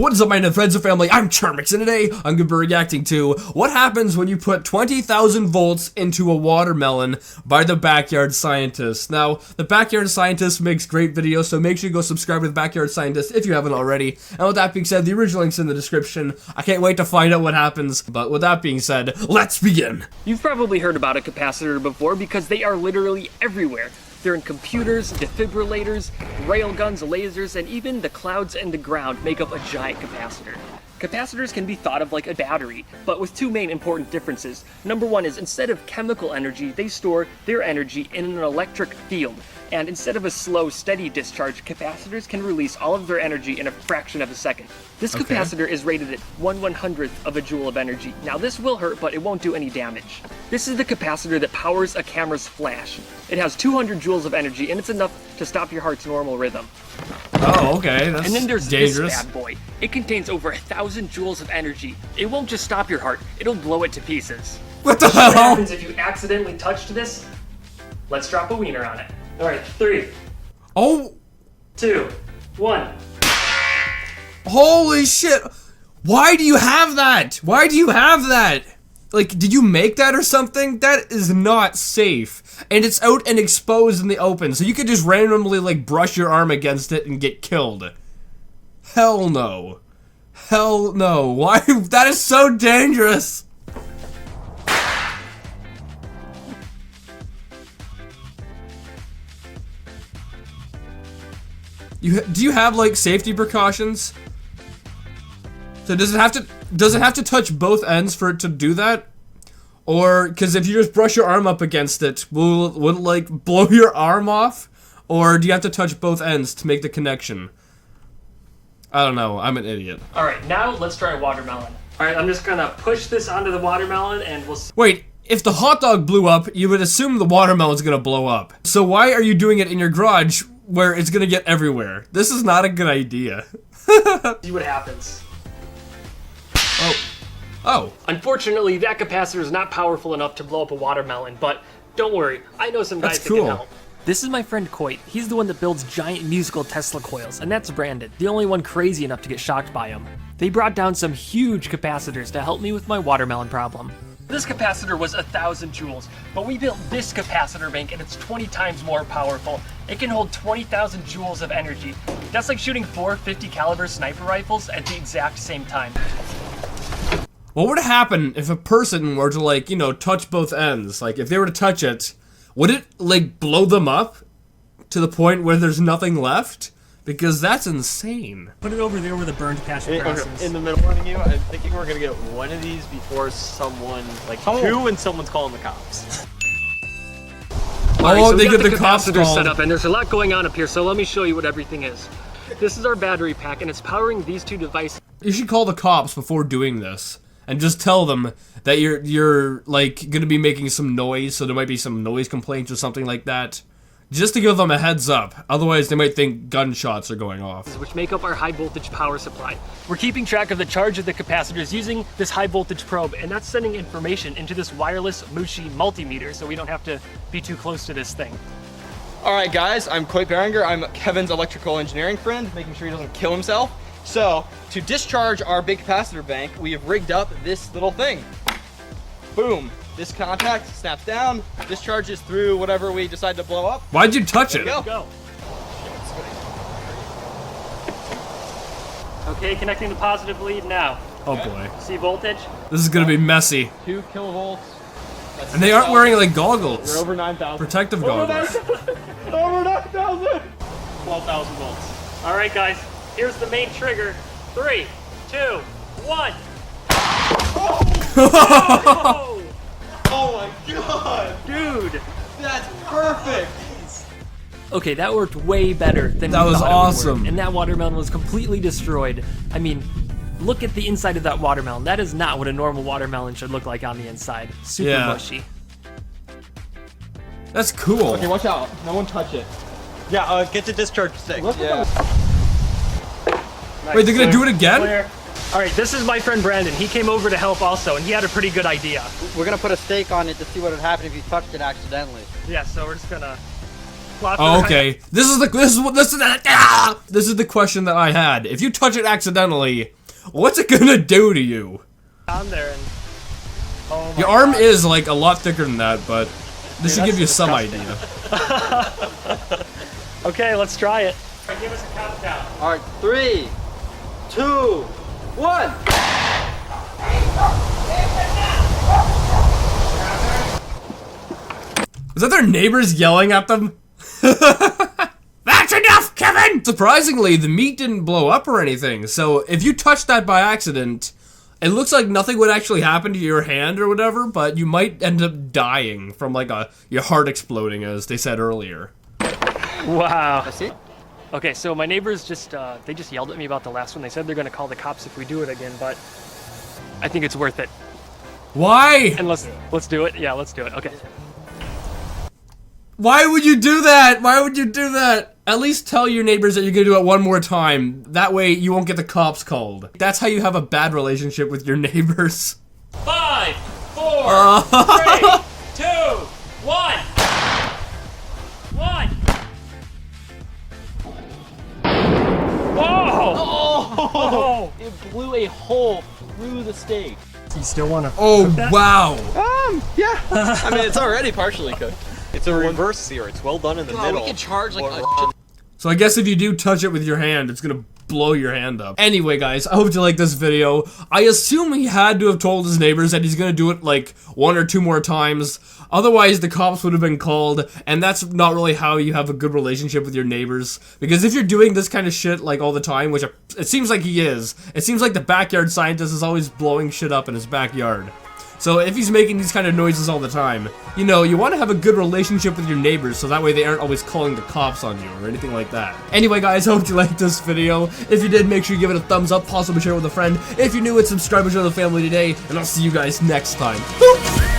What is up, my friends and family? I'm Charmix, and today I'm going to be reacting to what happens when you put 20,000 volts into a watermelon by the Backyard Scientist. Now, the Backyard Scientist makes great videos, so make sure you go subscribe to the Backyard Scientist if you haven't already. And with that being said, the original link's in the description. I can't wait to find out what happens, but with that being said, let's begin. You've probably heard about a capacitor before because they are literally everywhere. They're in computers, defibrillators, railguns, lasers, and even the clouds and the ground make up a giant capacitor. Capacitors can be thought of like a battery, but with two main important differences. Number one is instead of chemical energy, they store their energy in an electric field. And instead of a slow, steady discharge, capacitors can release all of their energy in a fraction of a second. This capacitor is rated at 1/100th of a joule of energy. Now this will hurt, but it won't do any damage. This is the capacitor that powers a camera's flash. It has 200 joules of energy, and it's enough to stop your heart's normal rhythm. Oh, okay, that's And then there's dangerous. this bad boy. It contains over 1,000 joules of energy. It won't just stop your heart, it'll blow it to pieces. What the What hell? happens if you accidentally touched this? Let's drop a wiener on it. Alright, 3, Oh, 2, 1. holy shit. Why do you have that? Why do you have that? Like, did you make that or something? That is not safe. And it's out and exposed in the open, so you could just randomly, like, brush your arm against it and get killed. Hell no. Hell no. Why? That is so dangerous. Do you have, like, safety precautions? So does it have to touch both ends for it to do that? Or, because if you just brush your arm up against it, will it, like, blow your arm off? Or do you have to touch both ends to make the connection? I don't know, I'm an idiot. Alright, now let's try a watermelon. Alright, I'm just gonna push this onto the watermelon and we'll see. Wait, if the hot dog blew up, you would assume the watermelon's gonna blow up. So why are you doing it in your garage where it's gonna get everywhere? This is not a good idea. See what happens. Oh. Unfortunately, that capacitor is not powerful enough to blow up a watermelon, but don't worry, I know some guys That's that cool. can help. This is my friend Coit. He's the one that builds giant musical Tesla coils, and that's branded, the only one crazy enough to get shocked by him. They brought down some huge capacitors to help me with my watermelon problem. This capacitor was 1,000 joules, but we built this capacitor bank and it's 20 times more powerful. It can hold 20,000 joules of energy. That's like shooting 4 50 caliber sniper rifles at the exact same time. What would happen if a person were to, like, you know, touch both ends? Like, if they were to touch it, would it, like, blow them up to the point where there's nothing left? Because that's insane. Put it over there where the burned passion grass is. In the middle of you, I'm thinking we're gonna get one of these before someone, like two, and someone's calling the cops. Oh, so they we get got the cops capacitor called. set up, and there's a lot going on up here, so let me show you what everything is. This is our battery pack, and it's powering these two devices. You should call the cops before doing this. And just tell them that you're like gonna be making some noise, so there might be some noise complaints or something like that. Just to give them a heads up, otherwise they might think gunshots are going off. Which make up our high voltage power supply. We're keeping track of the charge of the capacitors using this high voltage probe, and that's sending information into this wireless Mushi multimeter, so we don't have to be too close to this thing. All right, guys, I'm Coit Berenger. I'm Kevin's electrical engineering friend, making sure he doesn't kill himself. So, to discharge our big capacitor bank, we have rigged up this little thing. Boom. This contact snaps down, discharges through whatever we decide to blow up. Why'd you touch it? Go. Okay, connecting the positive lead now. Oh boy. See voltage? This is gonna be messy. 2 kilovolts. That's And they aren't 6,000. wearing, like, We're goggles. over 9,000. Protective goggles. Over 9,000! 12,000 volts. All right, guys, here's the main trigger. 3, 2, 1. Oh! Oh my god! Dude! That's perfect! Okay, that worked way better than That we was thought it would awesome. work, and that watermelon was completely destroyed. I mean, look at the inside of that watermelon. That is not what a normal watermelon should look like on the inside. Super Yeah. mushy. That's cool. Okay, watch out. No one touch it. Yeah, get the discharge stick. Yeah. Wait, they're gonna do it again? Clear. All right, this is my friend Brandon. He came over to help also, and he had a pretty good idea. We're gonna put a stake on it to see what would happen if you touched it accidentally. Yeah, so we're just gonna left or Oh, right. okay. This is the question that I had. If you touch it accidentally, what's it gonna do to you? Down there and oh my Your arm God. is like a lot thicker than that, but this should Dude, give you that's some disgusting. idea. Okay, let's try it. Give us a countdown. All right, 3, 2, 1. Is that their neighbors yelling at them? That's enough, Kevin! Surprisingly, the meat didn't blow up or anything, so if you touched that by accident, it looks like nothing would actually happen to your hand or whatever, but you might end up dying from like your heart exploding, as they said earlier. Wow. That's it? Okay, so my neighbors just they just yelled at me about the last one. They said they're gonna call the cops if we do it again, but I think it's worth it. Why? And let's do it. Yeah, let's do it. Okay. Why would you do that? Why would you do that? At least tell your neighbors that you're gonna do it one more time. That way you won't get the cops called. That's how you have a bad relationship with your neighbors. 5, 4, 3, 2, 1. 1. Whoa! Oh! It blew a hole through the steak. You still wanna? Oh, wow. Yeah. I mean, it's already partially cooked. It's a reverse sear. It's well done in the Oh, middle. we could charge like a So I guess if you do touch it with your hand, it's gonna blow your hand up. Anyway, guys, I hope you like this video. I assume he had to have told his neighbors that he's gonna do it like 1 or 2 more times. Otherwise, the cops would have been called, and that's not really how you have a good relationship with your neighbors. Because if you're doing this kind of shit like all the time, which it seems like he is, it seems like the backyard scientist is always blowing shit up in his backyard. So if he's making these kind of noises all the time, you know, you want to have a good relationship with your neighbors so that way they aren't always calling the cops on you or anything like that. Anyway, guys, I hope you liked this video. If you did, make sure you give it a thumbs up, possibly share it with a friend. If you're new, subscribe and join the family today, and I'll see you guys next time. Boop!